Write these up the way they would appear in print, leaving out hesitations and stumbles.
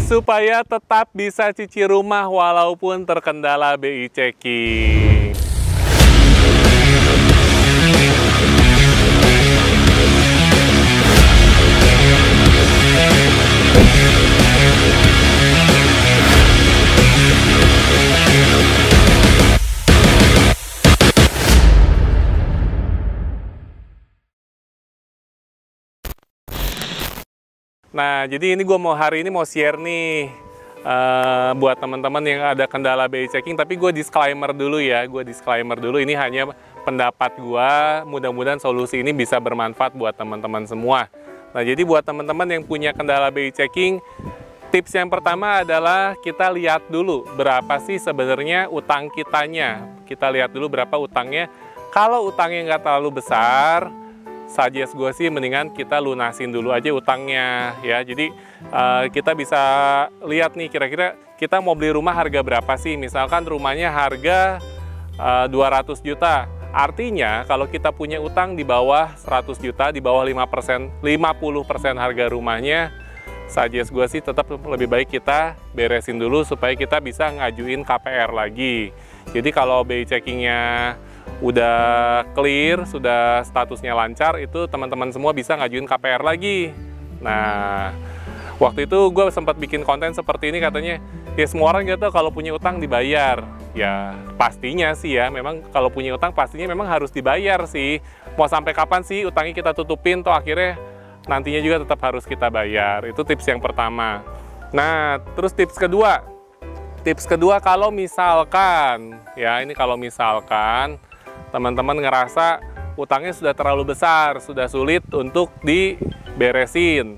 supaya tetap bisa cicil rumah walaupun terkendala BI checking. Nah, jadi ini gue hari ini mau share nih buat teman-teman yang ada kendala BI checking, tapi gue disclaimer dulu ya, ini hanya pendapat gue, mudah-mudahan solusi ini bisa bermanfaat buat teman-teman semua. Nah, jadi buat teman-teman yang punya kendala BI checking, tips yang pertama adalah kita lihat dulu berapa sih sebenarnya utang kitanya. Kita lihat dulu berapa utangnya. Kalau utangnya nggak terlalu besar, suggest gue sih mendingan kita lunasin dulu aja utangnya ya. Jadi kita bisa lihat nih kira-kira kita mau beli rumah harga berapa sih. Misalkan rumahnya harga 200 juta. Artinya kalau kita punya utang di bawah 100 juta, di bawah 50% harga rumahnya, suggest gue sih tetap lebih baik kita beresin dulu supaya kita bisa ngajuin KPR lagi. Jadi kalau BI checkingnya udah clear, sudah statusnya lancar, itu teman-teman semua bisa ngajuin KPR lagi. Nah, waktu itu gue sempat bikin konten seperti ini, katanya ya semua orang gitu kalau punya utang dibayar. Ya pastinya sih ya, memang kalau punya utang pastinya memang harus dibayar sih. Mau sampai kapan sih utangnya kita tutupin, toh akhirnya nantinya juga tetap harus kita bayar. Itu tips yang pertama. Nah, terus tips kedua kalau misalkan ya, ini kalau misalkan teman-teman ngerasa utangnya sudah terlalu besar, sudah sulit untuk diberesin.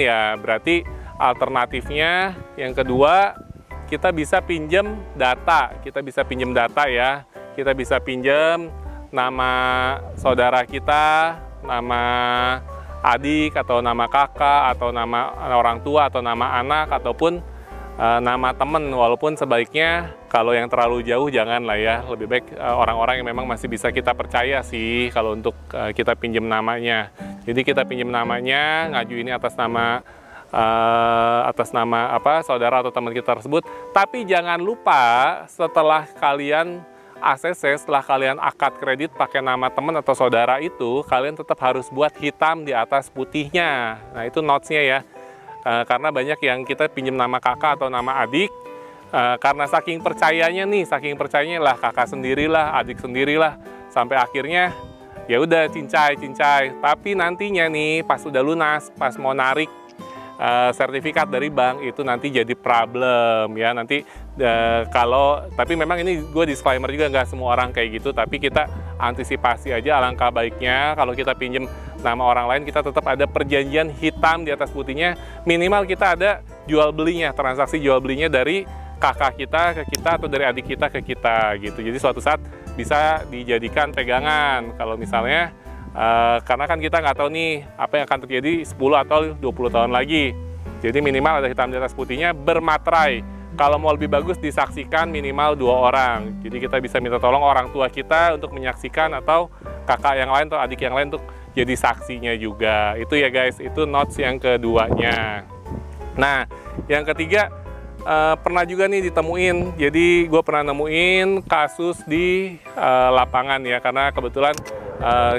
Ya berarti alternatifnya yang kedua, kita bisa pinjam data. Ya. Kita bisa pinjam nama saudara kita, nama adik, atau nama kakak, atau nama orang tua, atau nama anak, ataupun nama temen. Walaupun sebaiknya kalau yang terlalu jauh jangan lah ya, lebih baik orang-orang yang memang masih bisa kita percaya sih kalau untuk kita pinjam namanya. Jadi kita pinjam namanya, ngajuinnya atas nama saudara atau teman kita tersebut. Tapi jangan lupa setelah kalian ACC, setelah kalian akad kredit pakai nama teman atau saudara itu, kalian tetap harus buat hitam di atas putihnya. Nah, itu notes-nya ya. Karena banyak yang kita pinjam nama kakak atau nama adik, karena saking percayanya lah kakak sendirilah, adik sendirilah, sampai akhirnya ya udah cincai. Tapi nantinya nih pas udah lunas, pas mau narik sertifikat dari bank, itu nanti jadi problem ya. Nanti tapi memang ini gue disclaimer juga, nggak semua orang kayak gitu, tapi kita antisipasi aja. Alangkah baiknya kalau kita pinjam nama orang lain, kita tetap ada perjanjian hitam di atas putihnya, minimal kita ada jual belinya, transaksi jual belinya dari kakak kita ke kita atau dari adik kita ke kita gitu. Jadi suatu saat bisa dijadikan pegangan kalau misalnya karena kan kita nggak tahu nih apa yang akan terjadi 10 atau 20 tahun lagi. Jadi minimal ada hitam di atas putihnya, bermaterai. Kalau mau lebih bagus disaksikan minimal 2 orang. Jadi kita bisa minta tolong orang tua kita untuk menyaksikan, atau kakak yang lain atau adik yang lain untuk jadi saksinya juga. Itu ya guys, itu notes yang keduanya. Nah, yang ketiga pernah juga nih ditemuin. Jadi gue pernah nemuin kasus di lapangan ya, karena kebetulan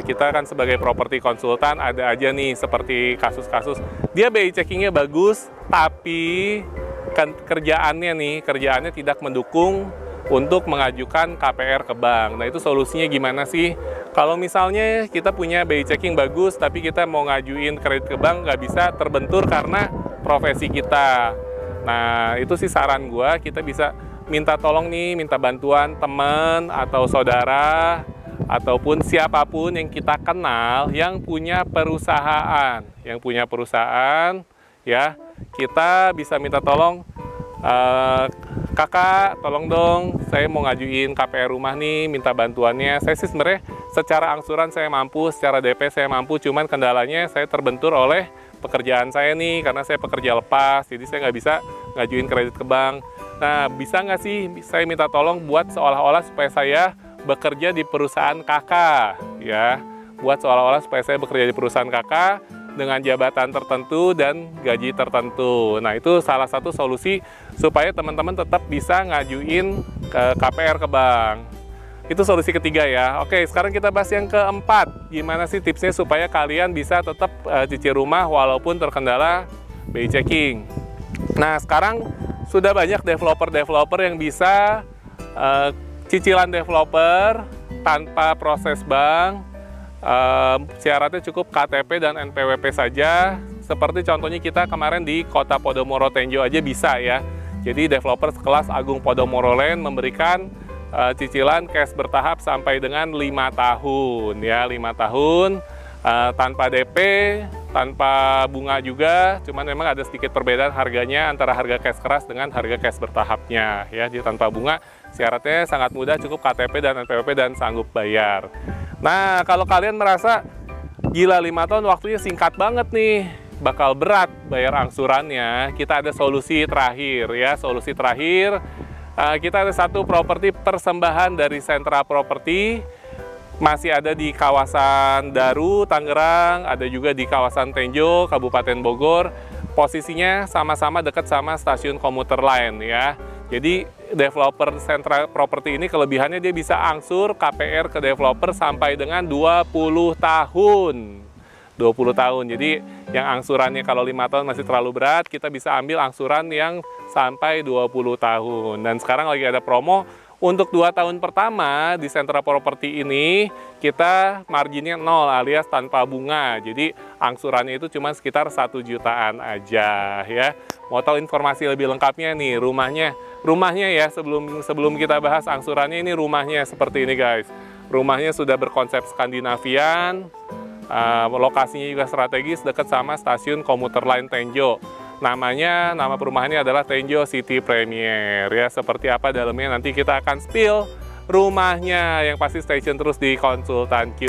kita kan sebagai properti konsultan ada aja nih seperti kasus-kasus dia BI checkingnya bagus, tapi kan kerjaannya tidak mendukung untuk mengajukan KPR ke bank. Nah, itu solusinya gimana sih? Kalau misalnya kita punya BI checking bagus, tapi kita mau ngajuin kredit ke bank, nggak bisa, terbentur karena profesi kita. Nah, itu sih saran gue, kita bisa minta tolong nih, minta bantuan teman atau saudara, ataupun siapapun yang kita kenal yang punya perusahaan. Ya, kita bisa minta tolong, kakak tolong dong, saya mau ngajuin KPR rumah nih, minta bantuannya. Saya sih sebenarnya secara angsuran saya mampu, secara DP saya mampu, cuman kendalanya saya terbentur oleh pekerjaan saya nih, karena saya pekerja lepas, jadi saya nggak bisa ngajuin kredit ke bank. Nah, bisa nggak sih saya minta tolong buat seolah-olah supaya saya bekerja di perusahaan kakak, ya, buat seolah-olah supaya saya bekerja di perusahaan kakak, dengan jabatan tertentu dan gaji tertentu. Nah, itu salah satu solusi supaya teman-teman tetap bisa ngajuin ke KPR ke bank. Itu solusi ketiga ya. Oke, sekarang kita bahas yang keempat. Gimana sih tipsnya supaya kalian bisa tetap cicil rumah walaupun terkendala BI checking. Nah, sekarang sudah banyak developer-developer yang bisa cicilan developer tanpa proses bank. Syaratnya cukup KTP dan NPWP saja. Seperti contohnya kita kemarin di Kota Podomoro Tenjo aja bisa ya. Jadi developer sekelas Agung Podomoro Land memberikan cicilan cash bertahap sampai dengan 5 tahun ya, 5 tahun tanpa DP, tanpa bunga juga. Cuman memang ada sedikit perbedaan harganya antara harga cash keras dengan harga cash bertahapnya ya. Jadi tanpa bunga syaratnya sangat mudah, cukup KTP dan NPWP dan sanggup bayar. Nah, kalau kalian merasa gila 5 tahun waktunya singkat banget nih, bakal berat bayar angsurannya, kita ada solusi terakhir ya. Solusi terakhir, kita ada satu properti persembahan dari Sentra Properti, masih ada di kawasan Daru, Tangerang, ada juga di kawasan Tenjo, Kabupaten Bogor. Posisinya sama-sama dekat sama stasiun komuter lain ya. Jadi developer Sentra Properti ini kelebihannya dia bisa angsur KPR ke developer sampai dengan 20 tahun. 20 tahun. Jadi yang angsurannya kalau 5 tahun masih terlalu berat, kita bisa ambil angsuran yang sampai 20 tahun. Dan sekarang lagi ada promo untuk 2 tahun pertama di Sentra Properti ini kita marginnya 0 alias tanpa bunga. Jadi angsurannya itu cuma sekitar 1 jutaan aja ya. Mau tahu informasi lebih lengkapnya nih, rumahnya ya, sebelum kita bahas angsurannya, ini rumahnya seperti ini guys. Rumahnya sudah berkonsep Skandinavian, lokasinya juga strategis dekat sama stasiun komuter lain Tenjo. Nama perumahannya adalah Tenjo City Premier ya. Seperti apa dalamnya nanti kita akan spill rumahnya, yang pasti stay tune terus di Konsultan Q.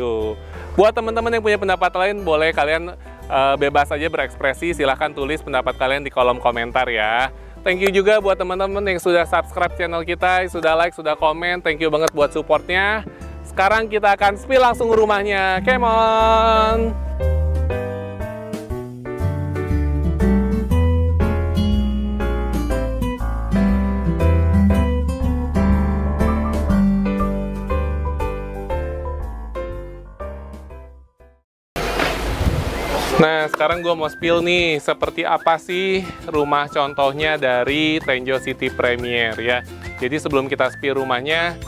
Buat teman-teman yang punya pendapat lain, boleh kalian bebas aja berekspresi, silahkan tulis pendapat kalian di kolom komentar ya. Thank you juga buat teman-teman yang sudah subscribe channel kita, sudah like, sudah komen. Thank you banget buat supportnya. Sekarang kita akan spill langsung rumahnya. Come on! Nah, sekarang gue mau spill nih, seperti apa sih rumah contohnya dari Tenjo City Premier ya. Jadi sebelum kita spill rumahnya,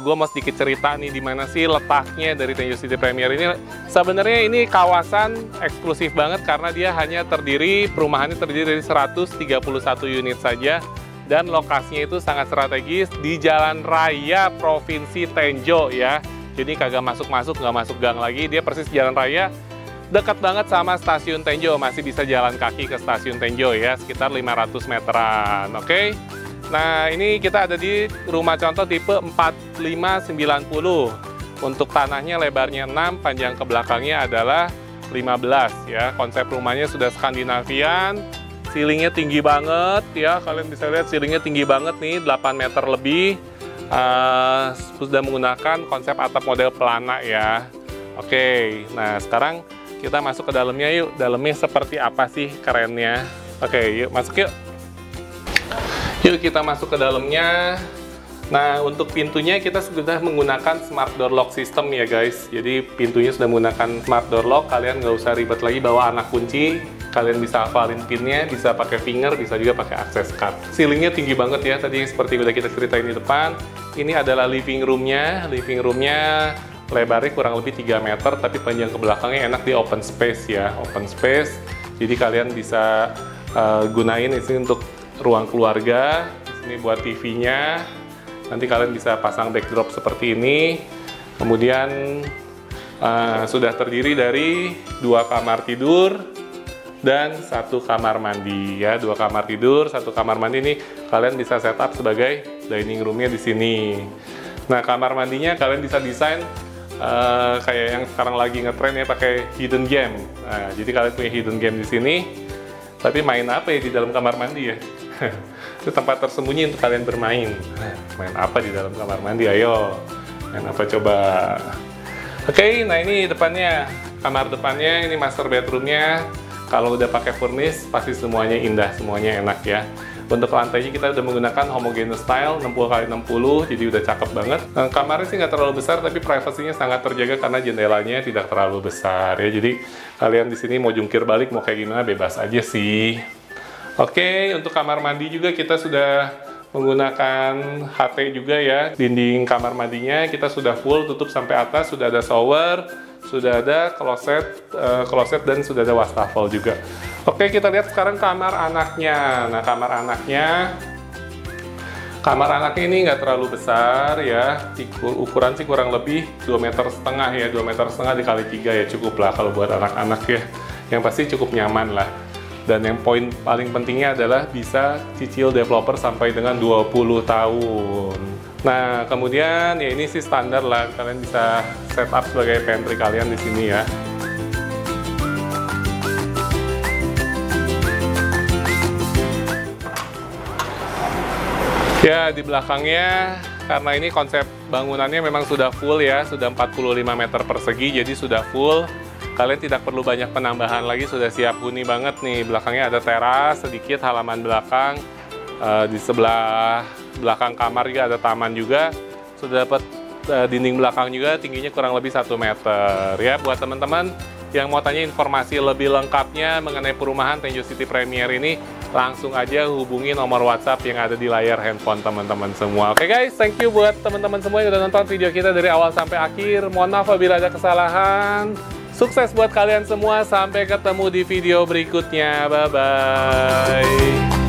gue mau sedikit cerita nih di mana sih letaknya dari Tenjo City Premier ini. Sebenarnya ini kawasan eksklusif banget karena dia hanya perumahannya terdiri dari 131 unit saja. Dan lokasinya itu sangat strategis di Jalan Raya Provinsi Tenjo ya. Jadi kagak masuk-masuk, nggak masuk gang lagi, dia persis jalan raya. Dekat banget sama stasiun Tenjo, masih bisa jalan kaki ke stasiun Tenjo ya, sekitar 500 meteran, oke? Nah, ini kita ada di rumah contoh tipe 4590. Untuk tanahnya lebarnya 6, panjang ke belakangnya adalah 15 ya. Konsep rumahnya sudah Skandinavian, ceilingnya tinggi banget ya, kalian bisa lihat ceilingnya tinggi banget nih, 8 meter lebih. Sudah menggunakan konsep atap model pelana ya. Oke, nah sekarang kita masuk ke dalamnya yuk. Dalamnya seperti apa sih kerennya? Oke, yuk masuk yuk. Yuk kita masuk ke dalamnya. Nah, untuk pintunya kita sudah menggunakan smart door lock system ya guys. Jadi pintunya sudah menggunakan smart door lock. Kalian nggak usah ribet lagi bawa anak kunci. Kalian bisa hafalin pinnya, bisa pakai finger, bisa juga pakai access card. Ceilingnya tinggi banget ya. Tadi seperti udah kita ceritain di depan. Ini adalah living roomnya. Living roomnya lebarnya kurang lebih 3 meter, tapi panjang ke belakangnya enak di open space ya, open space. Jadi kalian bisa gunain ini untuk ruang keluarga. Ini buat TV-nya. Nanti kalian bisa pasang backdrop seperti ini. Kemudian sudah terdiri dari 2 kamar tidur dan 1 kamar mandi ya. 2 kamar tidur, 1 kamar mandi ini kalian bisa setup sebagai dining room-nya di sini. Nah, kamar mandinya kalian bisa desain kayak yang sekarang lagi ngetren ya, pakai hidden game. Nah, jadi kalian punya hidden game di sini. Tapi main apa ya di dalam kamar mandi ya? Itu tempat tersembunyi untuk kalian bermain. Nah, main apa di dalam kamar mandi? Ayo, main apa coba? Oke, nah ini depannya. Kamar depannya ini master bedroomnya. Kalau udah pakai furnish pasti semuanya indah, semuanya enak ya. Untuk lantainya kita udah menggunakan homogeneous style 60x60, jadi udah cakep banget. Nah, kamarnya sih nggak terlalu besar, tapi privasinya sangat terjaga karena jendelanya tidak terlalu besar ya. Jadi kalian di sini mau jungkir balik mau kayak gimana bebas aja sih. Oke, untuk kamar mandi juga kita sudah menggunakan HT juga ya. Dinding kamar mandinya kita sudah full tutup sampai atas, sudah ada shower, sudah ada kloset dan sudah ada wastafel juga. Oke, kita lihat sekarang kamar anaknya. Nah, kamar anaknya ini nggak terlalu besar ya. Ukuran sih kurang lebih 2,5 meter ya, 2,5 meter dikali 3 ya, cukup lah kalau buat anak-anak ya. Yang pasti cukup nyaman lah. Dan yang poin paling pentingnya adalah bisa cicil developer sampai dengan 20 tahun. Nah, kemudian ya ini sih standar lah, kalian bisa setup sebagai pantry kalian di sini ya. Ya, di belakangnya karena ini konsep bangunannya memang sudah full ya, sudah 45 meter persegi, jadi sudah full. Kalian tidak perlu banyak penambahan lagi, sudah siap huni banget nih. Belakangnya ada teras, sedikit halaman belakang. Di sebelah belakang kamar juga ada taman juga. Sudah dapat dinding belakang juga, tingginya kurang lebih 1 meter. Ya, buat teman-teman yang mau tanya informasi lebih lengkapnya mengenai perumahan Tenjo City Premier ini, langsung aja hubungi nomor WhatsApp yang ada di layar handphone teman-teman semua. Oke guys, thank you buat teman-teman semua yang udah nonton video kita dari awal sampai akhir. Mohon maaf apabila ada kesalahan. Sukses buat kalian semua, sampai ketemu di video berikutnya. Bye-bye.